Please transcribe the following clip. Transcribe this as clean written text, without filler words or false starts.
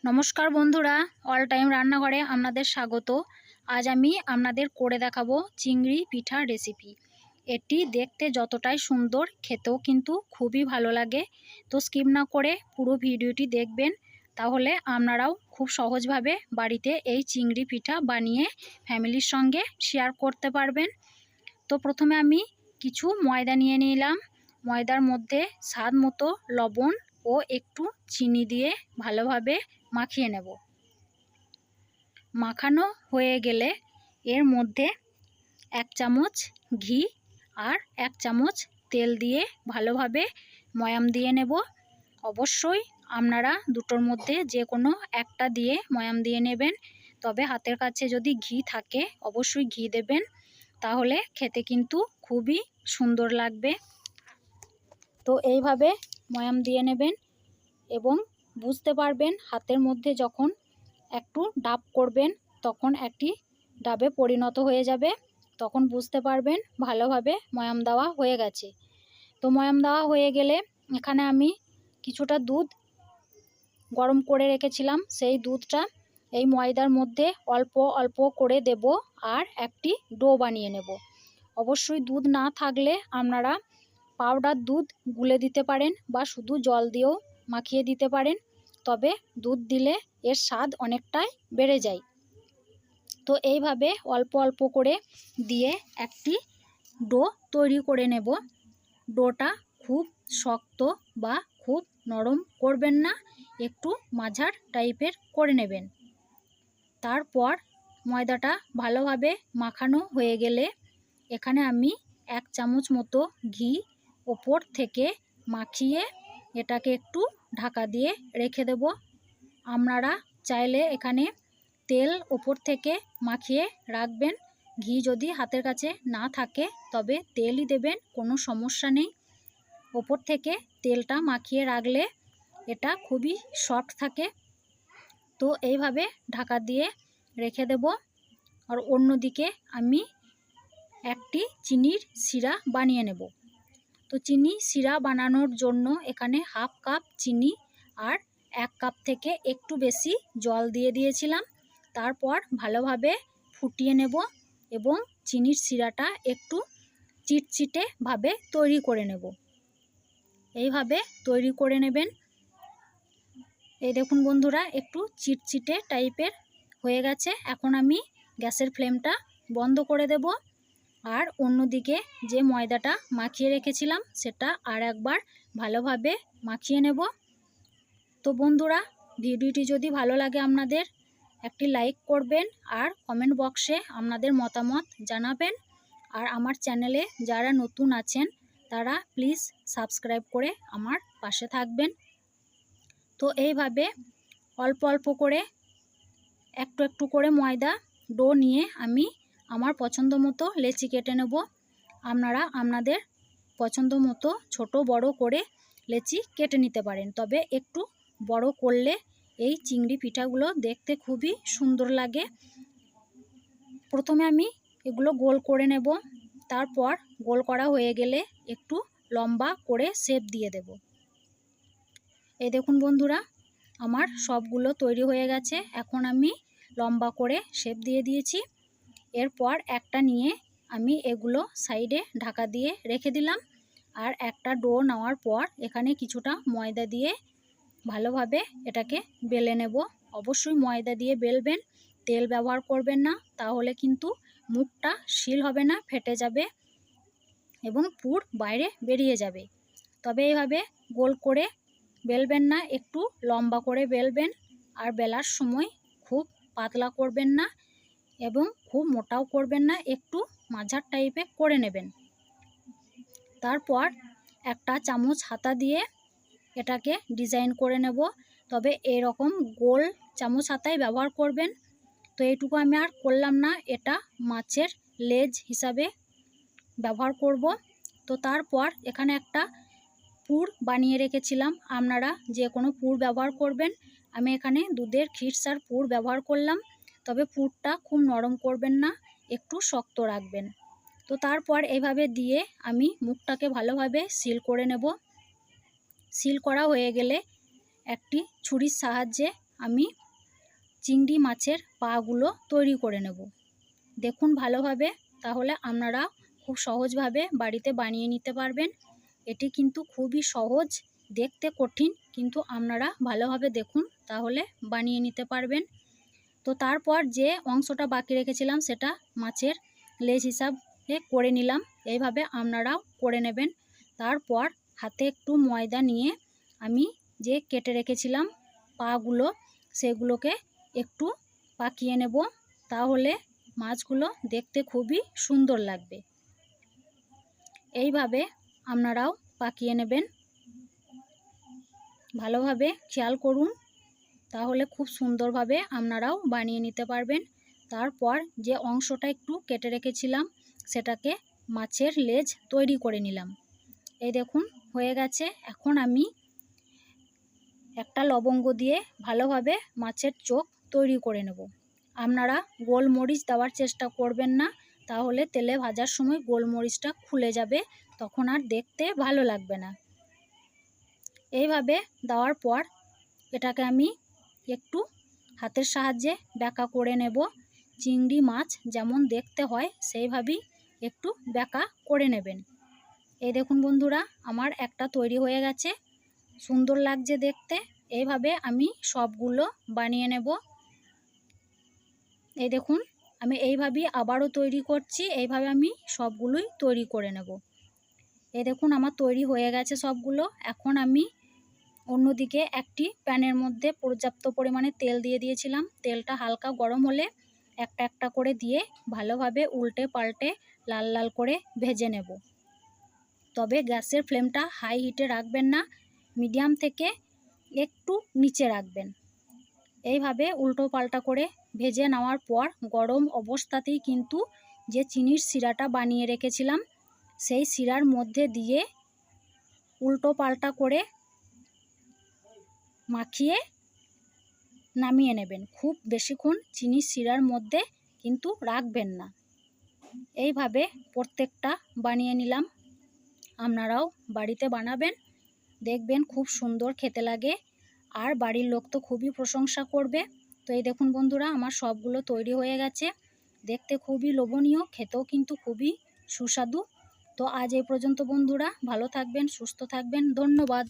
নমস্কার বন্ধুরা, all time রান্নাঘরে আপনাদের স্বাগত। আজ আমি আপনাদের করে দেখাবো চিংড়ি পিঠা রেসিপি। এটি দেখতে যতটাই সুন্দর, খেতেও কিন্তু খুবই ভালো লাগে। তো স্কিপ না করে পুরো ভিডিওটি দেখবেন, তাহলে আপনারাও খুব সহজভাবে বাড়িতে এই চিংড়ি পিঠা বানিয়ে ফ্যামিলির সঙ্গে শেয়ার করতে পারবেন। তো প্রথমে আমি কিছু ময়দা নিয়ে নিলাম। ময়দার মধ্যে স্বাদ মতো লবণ ও একটু চিনি দিয়ে ভালোভাবে মাখিয়ে নেব। মাখানো হয়ে গেলে এর মধ্যে 1 চামচ ঘি আর 1 চামচ তেল দিয়ে ভালোভাবে ময়াম দিয়ে নেব। অবশ্যই আপনারা দুটোর মধ্যে যে কোনো একটা দিয়ে ময়াম দিয়ে নেবেন, তবে হাতের কাছে যদি ঘি থাকে অবশ্যই ঘি দেবেন, তাহলে খেতে কিন্তু খুবই সুন্দর লাগবে। তো এইভাবে ময়াম দিয়ে নেবেন এবং বুঝতে পারবেন হাতের মধ্যে যখন একটু ডাব করবেন তখন একটি ডাবে পরিণত হয়ে যাবে, তখন বুঝতে পারবেন ভালোভাবে ময়াম দেওয়া হয়ে গেছে। তো ময়াম দেওয়া হয়ে গেলে এখানে আমি কিছুটা দুধ গরম করে রেখেছিলাম, সেই দুধটা এই ময়দার মধ্যে অল্প অল্প করে দেব আর একটি ডো বানিয়ে নেব। অবশ্যই দুধ না থাকলে আপনারা পাউডার দুধ গুলে দিতে পারেন বা শুধু জল দিয়েও মাখিয়ে দিতে পারেন, তবে দুধ দিলে এর স্বাদ অনেকটাই বেড়ে যায়। তো এইভাবে অল্প অল্প করে দিয়ে একটি ডো তৈরি করে নেব। ডোটা খুব শক্ত বা খুব নরম করবেন না, একটু মাঝার টাইপের করে নেবেন। তারপর ময়দাটা ভালোভাবে মাখানো হয়ে গেলে এখানে আমি 1 চামচ মতো ঘি ওপর থেকে মাখিয়ে এটাকে একটু ঢাকা দিয়ে রেখে দেব। আপনারা চাইলে এখানে তেল ওপর থেকে মাখিয়ে রাখবেন। ঘি যদি হাতের কাছে না থাকে তবে তেলই দেবেন, কোনো সমস্যা নেই। ওপর থেকে তেলটা মাখিয়ে রাখলে এটা খুবই সফট থাকে। তো এইভাবে ঢাকা দিয়ে রেখে দেব। আর অন্যদিকে আমি একটি চিনির শিরা বানিয়ে নেব। তো চিনি শিরা বানানোর জন্য এখানে 1/2 কাপ চিনি আর 1 কাপ থেকে একটু বেশি জল দিয়ে দিয়েছিলাম। তারপর ভালোভাবে ফুটিয়ে নেব এবং চিনির শিরাটা একটু চিটচিটে ভাবে তৈরি করে নেব। এইভাবে তৈরি করে নেবেন। এই দেখুন বন্ধুরা, একটু চিটচিটে টাইপের হয়ে গেছে। এখন আমি গ্যাসের ফ্লেমটা বন্ধ করে দেব আর অন্যদিকে যে ময়দাটা মাখিয়ে রেখেছিলাম সেটা আর একবার ভালোভাবে মাখিয়ে নেব। তো বন্ধুরা, ভিডিওটি যদি ভালো লাগে আপনাদের একটি লাইক করবেন আর কমেন্ট বক্সে আপনাদের মতামত জানাবেন। আর আমার চ্যানেলে যারা নতুন আছেন তারা প্লিজ সাবস্ক্রাইব করে আমার পাশে থাকবেন। তো এইভাবে অল্প অল্প করে একটু একটু করে ময়দা ডো নিয়ে আমি আমার পছন্দ মতো লেচি কেটে নেব। আপনারা আপনাদের পছন্দ মতো ছোট বড় করে লেচি কেটে নিতে পারেন, তবে একটু বড় করলে এই চিংড়ি পিঠাগুলো দেখতে খুবই সুন্দর লাগে। প্রথমে আমি এগুলো গোল করে নেব, তারপর গোল করা হয়ে গেলে একটু লম্বা করে শেপ দিয়ে দেব। এই দেখুন বন্ধুরা, আমার সবগুলো তৈরি হয়ে গেছে। এখন আমি লম্বা করে শেপ দিয়ে দিয়েছি। এরপর একটা নিয়ে আমি এগুলো সাইডে ঢাকা দিয়ে রেখে দিলাম। আর একটা ডো নেওয়ার পর এখানে কিছুটা ময়দা দিয়ে ভালোভাবে এটাকে বেলে নেব। অবশ্যই ময়দা দিয়ে বেলবেন, তেল ব্যবহার করবেন না, তাহলে কিন্তু মুখটা সিল হবে না, ফেটে যাবে এবং পুর বাইরে বেরিয়ে যাবে। তবে এইভাবে গোল করে বেলবেন না, একটু লম্বা করে বেলবেন। আর বেলার সময় খুব পাতলা করবেন না এবং খুব মোটাও করবেন না, একটু মাঝার টাইপের করে নেবেন। তারপর একটা চামচ হাতা দিয়ে এটাকে ডিজাইন করে নেব, তবে এরকম গোল চামচ হাতাই ব্যবহার করবেন। তো এইটুকু আমি আর করলাম না, এটা মাছের লেজ হিসাবে ব্যবহার করব। তো তারপর এখানে একটা পুর বানিয়ে রেখেছিলাম, আপনারা যে কোনো পুর ব্যবহার করবেন। আমি এখানে দুধের ক্ষীরসার পুর ব্যবহার করলাম, তবে পুরটা খুব নরম করবেন না, একটু শক্ত রাখবেন। তো তারপর এইভাবে দিয়ে আমি মুখটাকে ভালোভাবে সিল করে নেব। সিল করা হয়ে গেলে একটি ছুরির সাহায্যে আমি চিংড়ি মাছের পাগুলো তৈরি করে নেব। দেখুন ভালোভাবে, তাহলে আপনারা খুব সহজভাবে বাড়িতে বানিয়ে নিতে পারবেন। এটি কিন্তু খুবই সহজ, দেখতে কঠিন, কিন্তু আপনারা ভালোভাবে দেখুন তাহলে বানিয়ে নিতে পারবেন। তো তারপর যে অংশটা বাকি রেখেছিলাম সেটা মাছের লেজ হিসাবে করে নিলাম। এইভাবে আপনারাও করে নেবেন। তারপর হাতে একটু ময়দা নিয়ে আমি যে কেটে রেখেছিলাম পাগুলো সেগুলোকে একটু পাকিয়ে নেব, তাহলে মাছগুলো দেখতে খুবই সুন্দর লাগবে। এইভাবে আপনারাও পাকিয়ে নেবেন, ভালোভাবে খেয়াল করুন, তাহলে খুব সুন্দরভাবে আপনারাও বানিয়ে নিতে পারবেন। তারপর যে অংশটা একটু কেটে রেখেছিলাম সেটাকে মাছের লেজ তৈরি করে নিলাম। এই দেখুন হয়ে গেছে। এখন আমি একটা লবঙ্গ দিয়ে ভালোভাবে মাছের চোখ তৈরি করে নেব। আপনারা গোলমরিচ দেওয়ার চেষ্টা করবেন না, তাহলে তেলে ভাজার সময় গোলমরিচটা খুলে যাবে, তখন আর দেখতে ভালো লাগবে না। এইভাবে দেওয়ার পর এটাকে আমি একটু হাতের সাহায্যে ব্যাকা করে নেব। চিংড়ি মাছ যেমন দেখতে হয় সেইভাবেই একটু ব্যাকা করে নেবেন। এই দেখুন বন্ধুরা, আমার একটা তৈরি হয়ে গেছে, সুন্দর লাগছে দেখতে। এইভাবে আমি সবগুলো বানিয়ে নেব। এই দেখুন আমি এইভাবেই আবারও তৈরি করছি, এইভাবে আমি সবগুলোই তৈরি করে নেব। এই দেখুন আমার তৈরি হয়ে গেছে সবগুলো। এখন আমি অন্যদিকে একটি প্যানের মধ্যে পর্যাপ্ত পরিমাণে তেল দিয়ে দিয়েছিলাম। তেলটা হালকা গরম হলে একটা একটা করে দিয়ে ভালোভাবে উল্টে পাল্টে লাল লাল করে ভেজে নেব। তবে গ্যাসের ফ্লেমটা হাই হিটে রাখবেন না, মিডিয়াম থেকে একটু নিচে রাখবেন। এইভাবে উল্টো পাল্টা করে ভেজে নেওয়ার পর গরম অবস্থাতেই কিন্তু যে চিনির শিরাটা বানিয়ে রেখেছিলাম সেই শিরার মধ্যে দিয়ে উল্টো পাল্টা করে মাখিয়ে নামিয়ে নেবেন। খুব বেশিক্ষণ চিনির শিরার মধ্যে কিন্তু রাখবেন না। এইভাবে প্রত্যেকটা বানিয়ে নিলাম। আপনারাও বাড়িতে বানাবেন, দেখবেন খুব সুন্দর খেতে লাগে, আর বাড়ির লোক তো খুবই প্রশংসা করবে। তো এই দেখুন বন্ধুরা, আমার সবগুলো তৈরি হয়ে গেছে, দেখতে খুবই লোভনীয়, খেতেও কিন্তু খুবই সুস্বাদু। তো আজ এই পর্যন্ত বন্ধুরা, ভালো থাকবেন, সুস্থ থাকবেন, ধন্যবাদ।